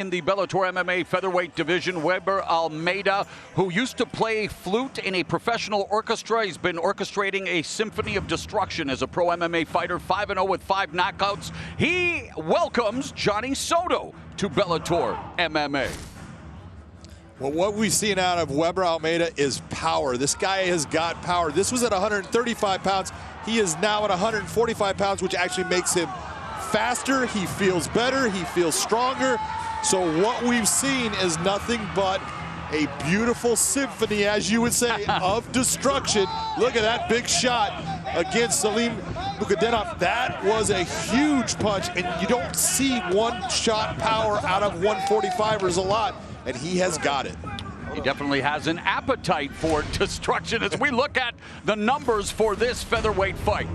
In the Bellator MMA featherweight division, Weber Almeida, who used to play flute in a professional orchestra, he's been orchestrating a symphony of destruction as a pro MMA fighter, 5-0 with 5 knockouts. He welcomes Johnny Soto to Bellator MMA. Well, what we've seen out of Weber Almeida is power. This guy has got power. This was at 135 pounds. He is now at 145 pounds, which actually makes him faster. He feels better. He feels stronger. So what we've seen is nothing but a beautiful symphony, as you would say, of destruction. Look at that big shot against Salim Mukadenov. That was a huge punch, and you don't see one-shot power out of 145ers a lot, and he has got it. He definitely has an appetite for destruction as we look at the numbers for this featherweight fight.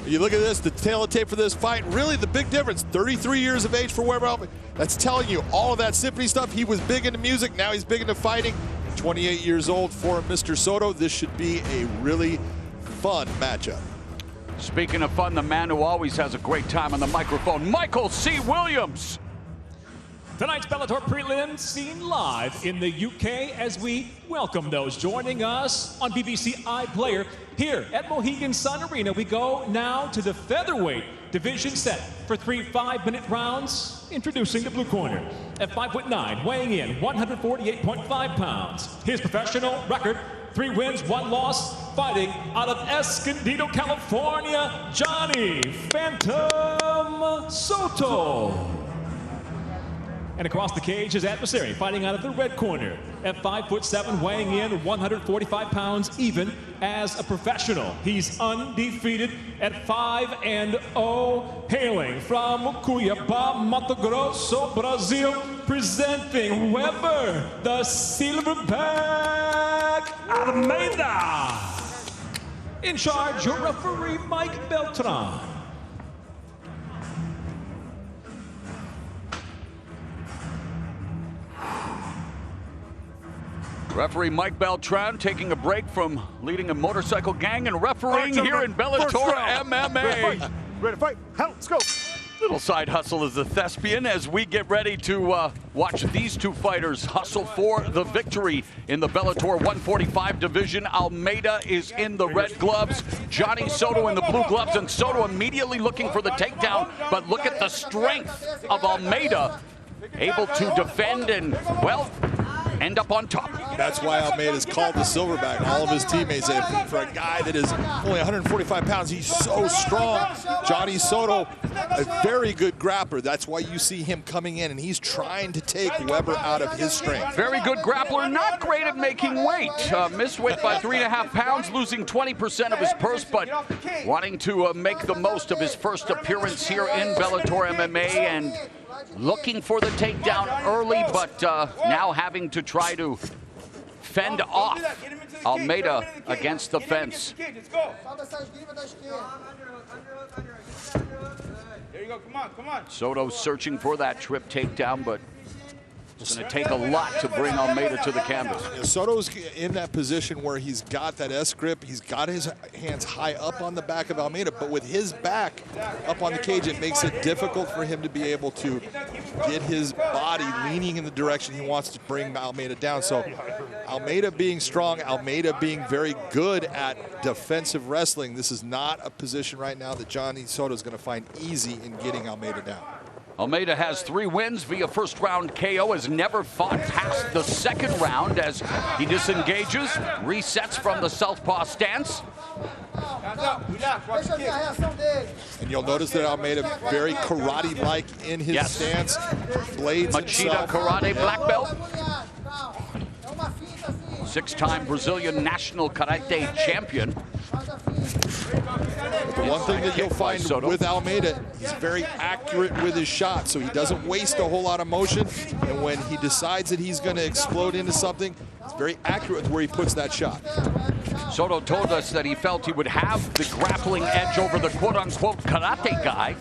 You look at this, the tail of tape for this fight, really the big difference, 33 years of age for Weber Almeida. That's telling you all of that symphony stuff. He was big into music, now he's big into fighting. 28 years old for Mr. Soto. This should be a really fun matchup. Speaking of fun, the man who always has a great time on the microphone, Michael C. Williams. Tonight's Bellator prelims seen live in the UK as we welcome those joining us on BBC iPlayer. Here at Mohegan Sun Arena, we go now to the featherweight division set for 3 5-minute rounds. Introducing the blue corner at 5'9", weighing in 148.5 pounds. His professional record, 3 wins, 1 loss, fighting out of Escondido, California, Johnny Phantom Soto. And across the cage, his adversary, fighting out of the red corner at 5'7", weighing in 145 pounds, even as a professional. He's undefeated at 5-0, hailing from Cuiabá, Mato Grosso, Brazil, presenting Weber, the silverback Almeida. In charge, your referee, Mike Beltran. Referee Mike Beltran taking a break from leading a motorcycle gang and refereeing here in Bellator MMA. Ready to fight? Let's go. Little side hustle as a thespian as we get ready to watch these two fighters hustle for the victory in the Bellator 145 division. Almeida is in the red gloves, Johnny Soto in the blue gloves, and Soto immediately looking for the takedown. But look at the strength of Almeida, able to defend and, well, end up on top. That's why Almeida is called the silverback. All of his teammates say, for a guy that is only 145 pounds, he's so strong. Johnny Soto, a very good grappler. That's why you see him coming in, and he's trying to take Weber out of his strength. Very good grappler, not great at making weight. Missed weight by 3.5 pounds, losing 20% of his purse, but wanting to make the most of his first appearance here in Bellator MMA and looking for the takedown early, but now having to try to fend off Almeida against the fence. There you go, come on. Soto searching for that trip takedown, but it's going to take a lot to bring Almeida to the canvas. Soto's in that position where he's got that S grip. He's got his hands high up on the back of Almeida, but with his back up on the cage, it makes it difficult for him to be able to get his body leaning in the direction he wants to bring Almeida down. So Almeida being strong, Almeida being very good at defensive wrestling, this is not a position right now that Johnny Soto is going to find easy in getting Almeida down. Almeida has 3 wins via first-round KO, has never fought past the second round as he disengages, resets from the southpaw stance. And you'll notice that Almeida very karate-like in his stance, blades Machida karate black belt. 6-time Brazilian national karate champion. The one thing that you'll find with Almeida, he's very accurate with his shot, so he doesn't waste a whole lot of motion. And when he decides that he's going to explode into something, it's very accurate with where he puts that shot. Soto told us that he felt he would have the grappling edge over the quote-unquote karate guy.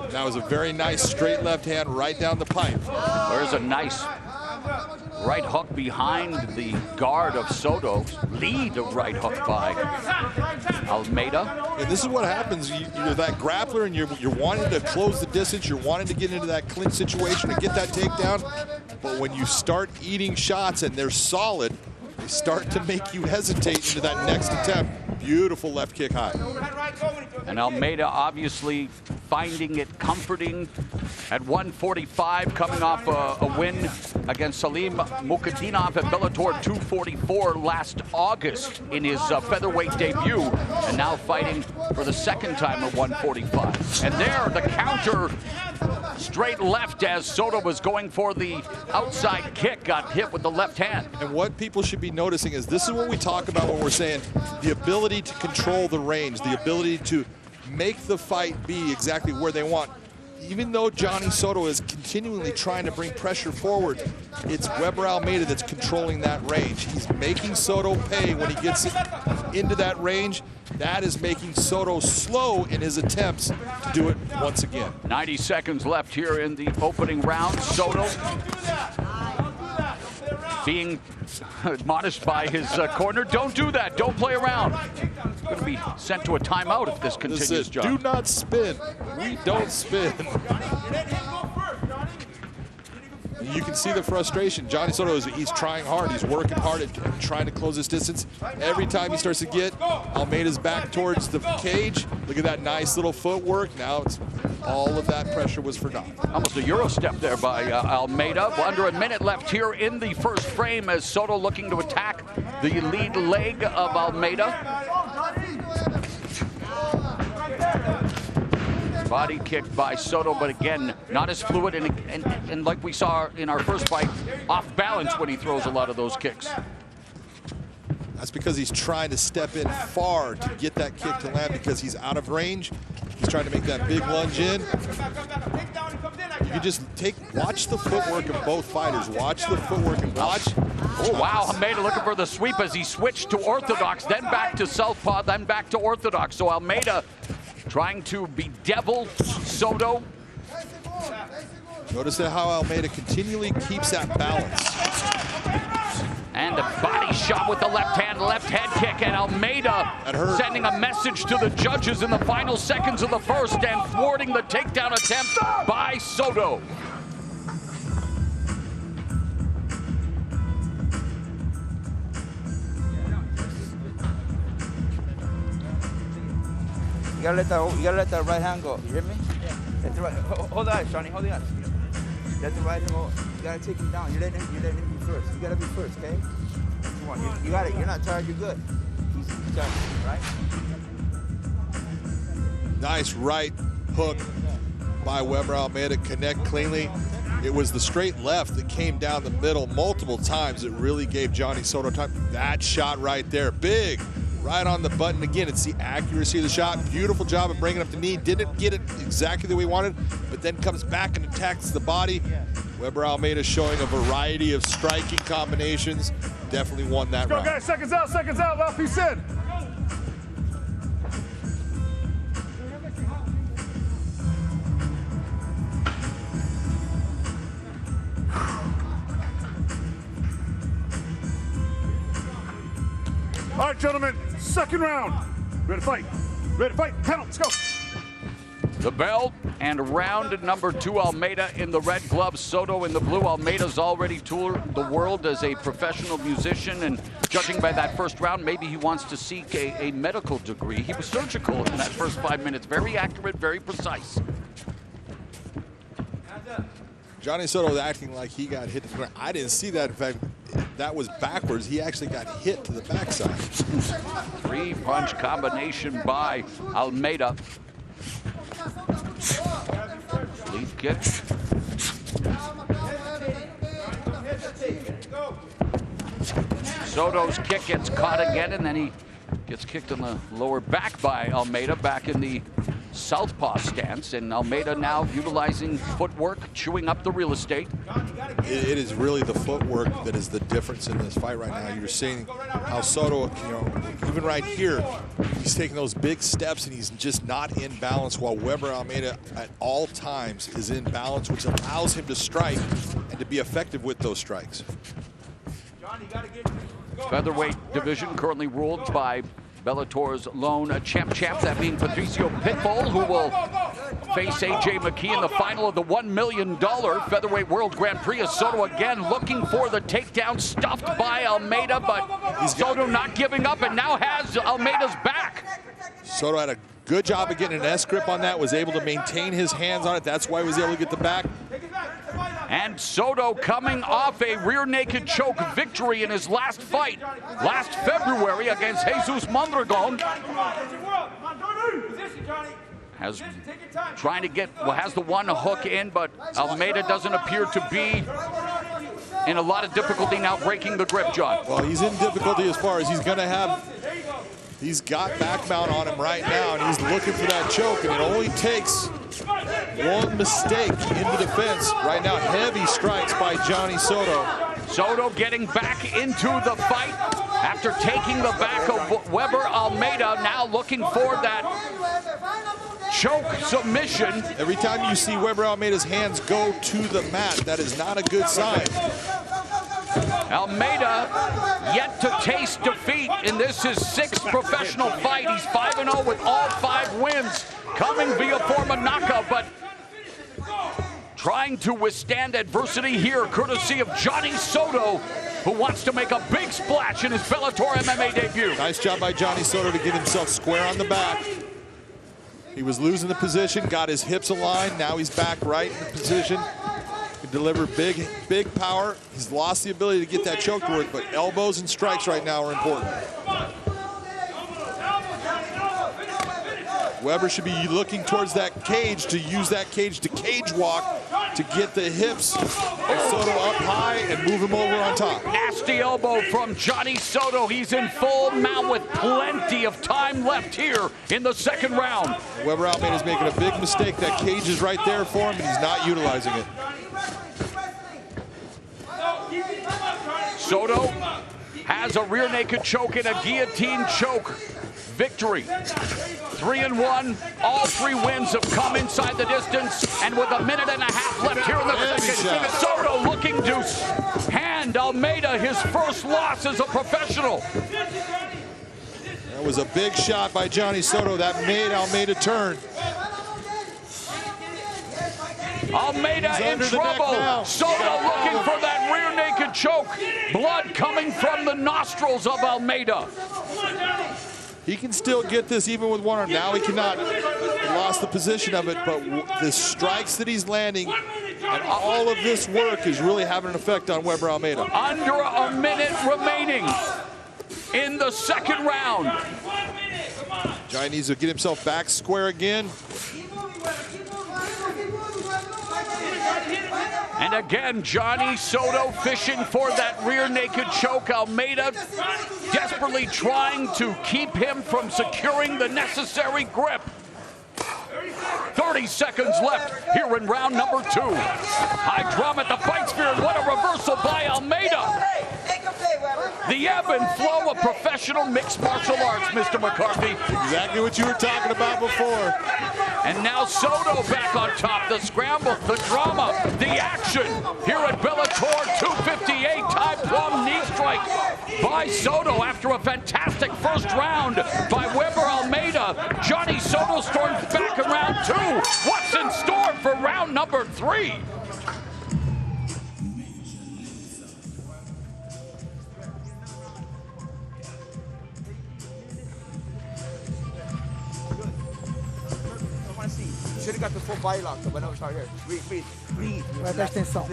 That was a very nice straight left hand right down the pipe. There's a nice Right hook behind the guard of Soto. Lead right hook by Almeida. And this is what happens. You're that grappler, and you're wanting to close the distance. You're wanting to get into that clinch situation and get that takedown. But when you start eating shots and they're solid, they start to make you hesitate into that next attempt. Beautiful left kick high. And Almeida obviously finding it comforting at 145, coming off a win against Salim Mukhadinov at Bellator 244 last August in his featherweight debut, and now fighting for the second time at 145. And there, the counter straight left as Soto was going for the outside kick, got hit with the left hand. And what people should be noticing is this is what we talk about when we're saying the ability to control the range, the ability to make the fight be exactly where they want. Even though Johnny Soto is continually trying to bring pressure forward, it's Weber Almeida that's controlling that range. He's making Soto pay when he gets into that range. That is making Soto slow in his attempts to do it once again. 90 seconds left here in the opening round. Soto being admonished by his corner. Don't do that. Don't play around. Going to be sent to a timeout if this continues, John. Do not spin. We don't spin. You can see the frustration. Johnny Soto, he's trying hard. He's working hard at trying to close his distance. Every time he starts to get Almeida's back towards the cage, look at that nice little footwork. Now it's all of that pressure was for naught. Almost a Euro step there by Almeida. Under a minute left here in the first frame as Soto looking to attack the lead leg of Almeida. Body kick by Soto, but again, not as fluid, and like we saw in our first fight, off balance when he throws a lot of those kicks. That's because he's trying to step in far to get that kick to land because he's out of range. He's trying to make that big lunge in. You can just watch the footwork of both fighters. Watch the footwork and watch. Oh, wow, Almeida looking for the sweep as he switched to orthodox, then back to southpaw, then back to orthodox. So Almeida trying to bedevil Soto. Notice how Almeida continually keeps that balance. And a body shot with the left head kick, and Almeida sending a message to the judges in the final seconds of the first and thwarting the takedown attempt by Soto. You gotta let that right hand go. You hear me? Yeah. Let the right, hold the eyes, Johnny. Hold the eyes. Let the right hand go. You gotta take him down. You're letting him be first. You gotta be first, okay? Come on, you got it. You're not tired. You're good. He's done, right? Nice right hook by Weber Almeida. Connect cleanly. It was the straight left that came down the middle multiple times. It really gave Johnny Soto time. That shot right there, big. Right on the button. Again, it's the accuracy of the shot. Beautiful job of bringing up the knee. Didn't get it exactly the way we wanted, but then comes back and attacks the body. Weber Almeida showing a variety of striking combinations. Definitely won that round. Go, guys. Seconds out. Last piece in. All right, gentlemen, second round. Ready to fight. Ready to fight. Panel, let's go. The bell and round number 2, Almeida in the red gloves, Soto in the blue. Almeida's already toured the world as a professional musician, and judging by that first round, maybe he wants to seek a medical degree. He was surgical in that first 5 minutes. Very accurate, very precise. Johnny Soto was acting like he got hit. I didn't see that. In fact, that was backwards. He actually got hit to the backside. 3-punch combination by Almeida. Lead kick. Soto's kick gets caught again, and then he gets kicked in the lower back by Almeida, back in the southpaw stance, and Almeida now utilizing footwork, chewing up the real estate. It is really the footwork that is the difference in this fight right now. You're seeing how Soto, even right here, he's taking those big steps and he's just not in balance, while Weber Almeida at all times is in balance, which allows him to strike and to be effective with those strikes. Featherweight division currently ruled by Bellator's lone champ, that being Patricio Pitbull, who will face A.J. McKee in the final of the $1 million Featherweight World Grand Prix. As Soto again looking for the takedown, stuffed by Almeida, but Soto not giving up and now has Almeida's back. Soto had a good job of getting an S-grip on that, was able to maintain his hands on it. That's why he was able to get the back. And Soto coming off a rear naked choke victory in his last fight last February against Jesus Mondragon. Has trying to get, well, has the one hook in, but Almeida doesn't appear to be in a lot of difficulty now breaking the grip, John. Well, he's in difficulty as far as he's going to have. He's got back mount on him right now, and he's looking for that choke, and it only takes one mistake in the defense. Right now, heavy strikes by Johnny Soto. Soto getting back into the fight after taking the back of Weber. Almeida now looking for that choke submission. Every time you see Weber Almeida's hands go to the mat, that is not a good sign. Almeida yet to taste defeat in this his 6th professional fight. He's 5-0 with all 5 wins coming via form of knockout, but trying to withstand adversity here courtesy of Johnny Soto, who wants to make a big splash in his Bellator MMA debut. Nice job by Johnny Soto to get himself square on the back. He was losing the position, got his hips aligned. Now he's back right in the position. Can deliver big power. He's lost the ability to get that choke to work, but elbows and strikes right now are important. Weber should be looking towards that cage to use that cage to cage walk to get the hips of Soto up high and move him over on top. Nasty elbow from Johnny Soto. He's in full mount with plenty of time left here in the 2nd round. Weber Almeida's making a big mistake. That cage is right there for him, and he's not utilizing it. Soto has a rear naked choke and a guillotine choke victory. 3-1. All 3 wins have come inside the distance, and with a minute and a half left here in the 2nd, Soto looking to hand Almeida his first loss as a professional. That was a big shot by Johnny Soto that made Almeida turn. Almeida in trouble. Soto looking for that rear naked choke. Blood coming from the nostrils of Almeida. He can still get this even with one arm. Now he cannot. He lost the position of it, but the strikes that he's landing and all of this work is really having an effect on Weber Almeida. Under a minute remaining in the 2nd round. Johnny needs to get himself back square again. And again, Johnny Soto fishing for that rear naked choke. Almeida desperately trying to keep him from securing the necessary grip. 30 seconds left here in round number 2. High drum at the fight sphere, and what a reversal by Almeida. The ebb and flow of professional mixed martial arts, Mr. McCarthy. Exactly what you were talking about before. And now Soto back on top. The scramble, the drama, the action here at Bellator 258. Tie-plum knee strike by Soto after a fantastic first round by Weber Almeida. Johnny Soto storms back in round 2. What's in store for round number 3? Should have got the full body lock, but no, it's not here. Breathe. Presta atenção.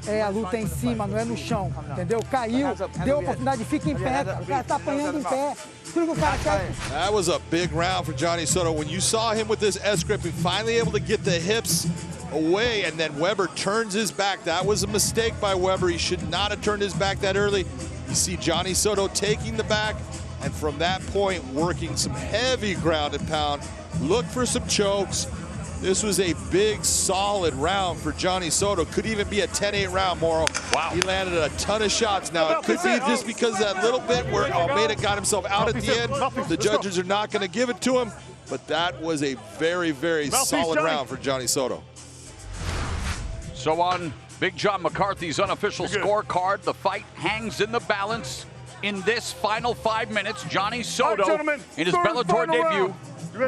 É a luta em cima, não é no chão, entendeu? Caiu, deu oportunidade, fica em pé, o cara tá apanhando em pé. Tudo que o cara quer. That was a big round for Johnny Soto. When you saw him with this S-grip, he finally able to get the hips away, and then Weber turns his back. That was a mistake by Weber. He should not have turned his back that early. You see Johnny Soto taking the back, and from that point, working some heavy ground and pound. Look for some chokes. This was a big, solid round for Johnny Soto. Could even be a 10-8 round, Morrow. Wow. He landed a ton of shots. Now, it could be just because of that little bit where Almeida got himself out at the end. The judges are not going to give it to him, but that was a very, very solid round for Johnny Soto. So on Big John McCarthy's unofficial scorecard. The fight hangs in the balance in this final 5 minutes. Johnny Soto in his Bellator debut.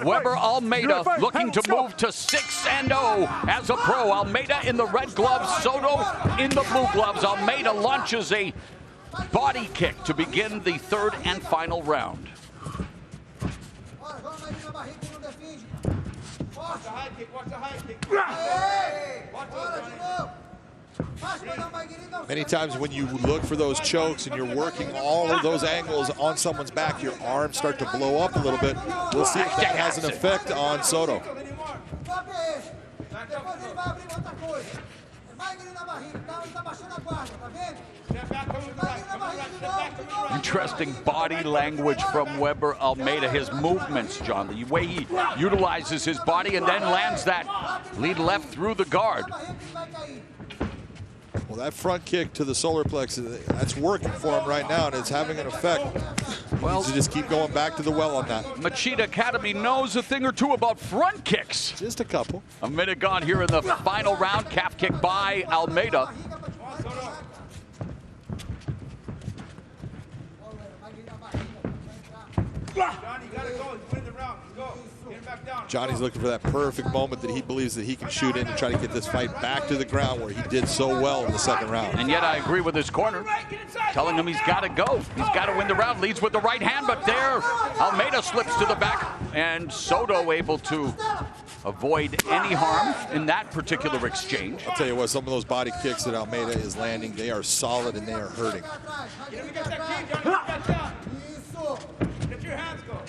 Weber Almeida looking to move to 6-0 as a pro. Almeida in the red gloves, Soto in the blue gloves. Almeida launches a body kick to begin the third and final round. Many times when you look for those chokes and you're working all of those angles on someone's back, your arms start to blow up a little bit. We'll see if that has an effect on Soto. Interesting body language from Weber Almeida. His movements, John, the way he utilizes his body and then lands that lead left through the guard. Well, that front kick to the solar plexus, that's working for him right now, and it's having an effect. Well, needs to just keep going back to the well on that. Machida Academy knows a thing or two about front kicks. Just a couple. A minute gone here in the final round. Calf kick by Almeida. Johnny's looking for that perfect moment that he believes that he can shoot in to try to get this fight back to the ground where he did so well in the second round. And yet I agree with his corner, telling him he's got to go. He's got to win the round. Leads with the right hand, but there Almeida slips to the back, and Soto able to avoid any harm in that particular exchange. I'll tell you what, some of those body kicks that Almeida is landing, they are solid and they are hurting.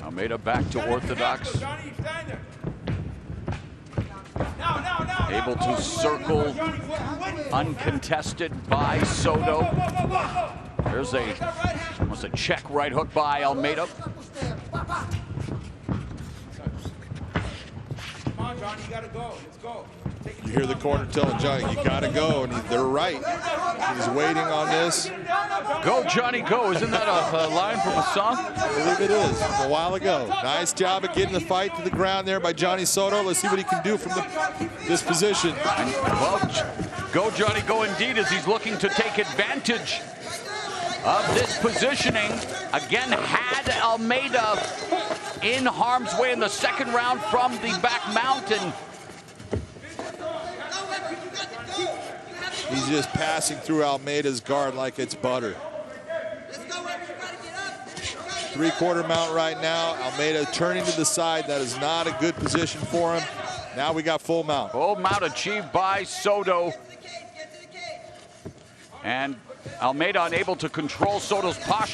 Almeida back to orthodox. Able to circle uncontested by Soto. There's almost a check right hook by Almeida. Come on, Johnny, you gotta go. Let's go. You hear the corner telling Johnny, you gotta go, and they're right. He's waiting on this. Go, Johnny, go. Isn't that a line from a song? I believe it is, from a while ago. Nice job at getting the fight to the ground there by Johnny Soto. Let's see what he can do from this position. Well, go, Johnny, go indeed, as he's looking to take advantage of this positioning. Again, had Almeida in harm's way in the second round from the back mountain. He's just passing through Almeida's guard like it's butter. Three-quarter mount right now. Almeida turning to the side. That is not a good position for him. Now we got full mount. Full mount achieved by Soto. And Almeida unable to control Soto's ground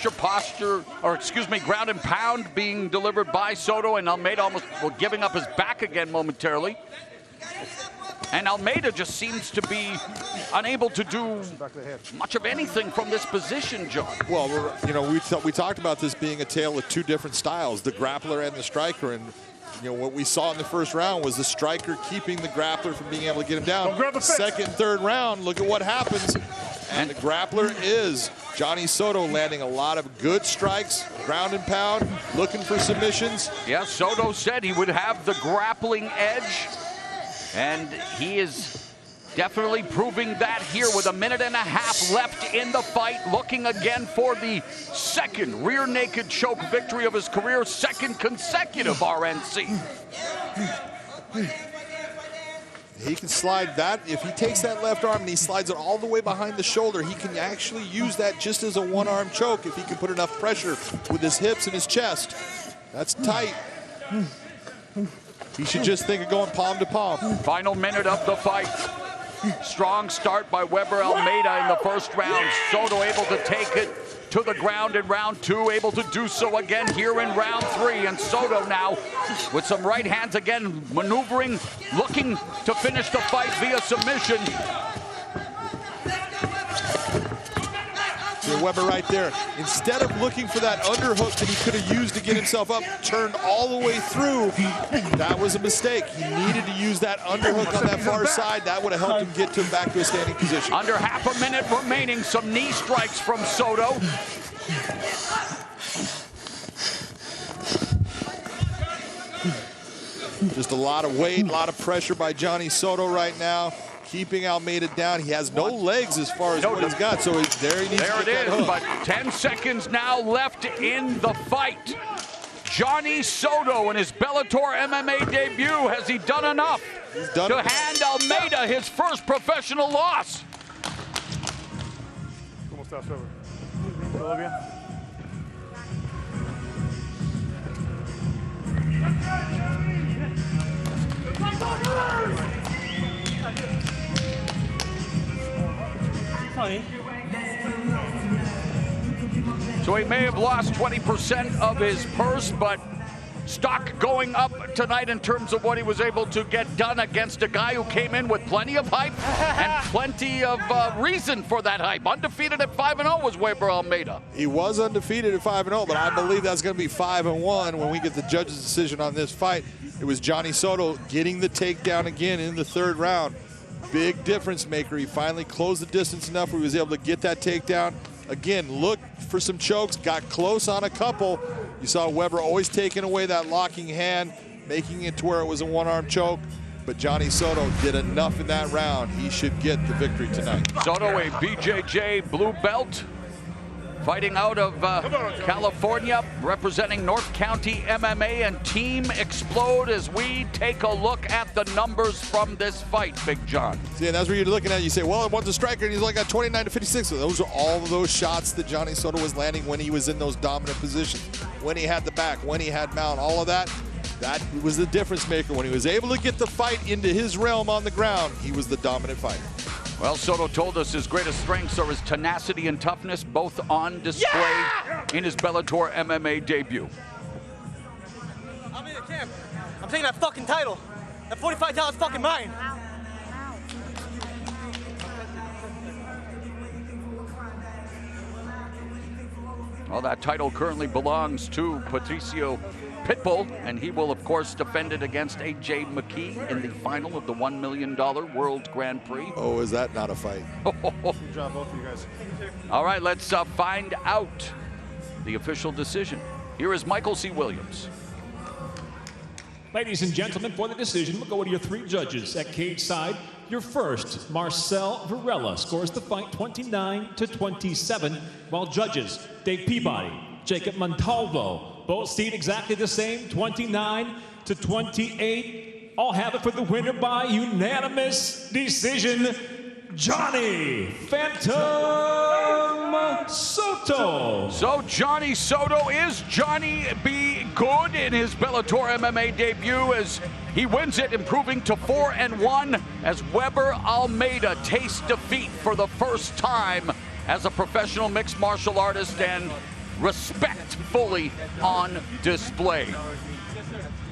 and pound being delivered by Soto, and Almeida almost giving up his back again momentarily. And Almeida just seems to be unable to do much of anything from this position, John. Well, you know, we talked about this being a tale of two different styles, the grappler and the striker. And, you know, what we saw in the first round was the striker keeping the grappler from being able to get him down. Second, third round, look at what happens. And the grappler is Johnny Soto, landing a lot of good strikes, ground and pound, looking for submissions. Yeah, Soto said he would have the grappling edge. And he is definitely proving that here with a minute and a half left in the fight, looking again for the second rear naked choke victory of his career, second consecutive RNC. He can slide that. If he takes that left arm and he slides it all the way behind the shoulder, he can actually use that just as a one-arm choke if he can put enough pressure with his hips and his chest. That's tight. He should just think of going palm to palm. Final minute of the fight. Strong start by Weber Almeida in the first round. Soto able to take it to the ground in round two, able to do so again here in round three. And Soto now with some right hands again, maneuvering, looking to finish the fight via submission. Weber right there, instead of looking for that underhook that he could have used to get himself up, turned all the way through. That was a mistake. He needed to use that underhook on that far side. That would have helped him get back to a standing position. Under half a minute remaining, some knee strikes from Soto. Just a lot of weight, a lot of pressure by Johnny Soto right now. keeping Almeida down. He has no legs as far as what he's got, so there he needs to get that hook. But 10 seconds now left in the fight. Johnny Soto in his Bellator MMA debut. Has he done enough to hand Almeida his first professional loss? ¿Cómo estás, Trevor? ¿Todo bien? So he may have lost 20% of his purse, but stock going up tonight in terms of what he was able to get done against a guy who came in with plenty of hype and plenty of reason for that hype. Undefeated at 5-0 was Weber Almeida. He was undefeated at 5-0, but I believe that's going to be 5-1 when we get the judge's decision on this fight. It was Johnny Soto getting the takedown again in the third round. Big difference maker. He finally closed the distance enough where he was able to get that takedown. Again, looked for some chokes, got close on a couple. You saw Weber always taking away that locking hand, making it to where it was a one-arm choke. But Johnny Soto did enough in that round. He should get the victory tonight. Soto, a BJJ blue belt, fighting out of California, representing North County MMA, and Team Explode as we take a look at the numbers from this fight, Big John. See, and that's where you're looking at. You say, well, one's a striker, and he's only got 29 to 56. So those are all of those shots that Johnny Soto was landing when he was in those dominant positions. When he had the back, when he had mount, all of that. That was the difference maker. When he was able to get the fight into his realm on the ground, he was the dominant fighter. Well, Soto told us his greatest strengths are his tenacity and toughness, both on display in his Bellator MMA debut. I'm in the camp. I'm taking that fucking title. That $45 fucking mine. Well, that title currently belongs to Patricio Pitbull, and he will, of course, defend it against A.J. McKee in the final of the $1 million World Grand Prix. Oh, is that not a fight? Good job, both of you guys. All right, let's find out the official decision. Here is Michael C. Williams. Ladies and gentlemen, for the decision, we'll go to your three judges. At cage side, your first, Marcel Varela, scores the fight 29-27, while judges Dave Peabody, Jacob Montalvo, both seat exactly the same, 29-28. All have it for the winner by unanimous decision, Johnny Phantom Soto. So Johnny Soto is Johnny B. Good in his Bellator MMA debut as he wins it, improving to 4-1 as Weber Almeida tastes defeat for the first time as a professional mixed martial artist, and respect fully on display.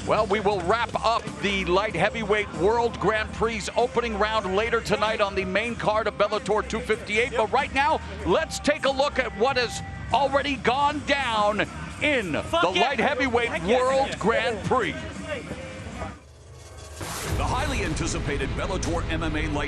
Well, we will wrap up the light heavyweight World Grand Prix opening round later tonight on the main card of Bellator 258. But right now, let's take a look at what has already gone down in the light heavyweight World Grand Prix. The highly anticipated Bellator MMA light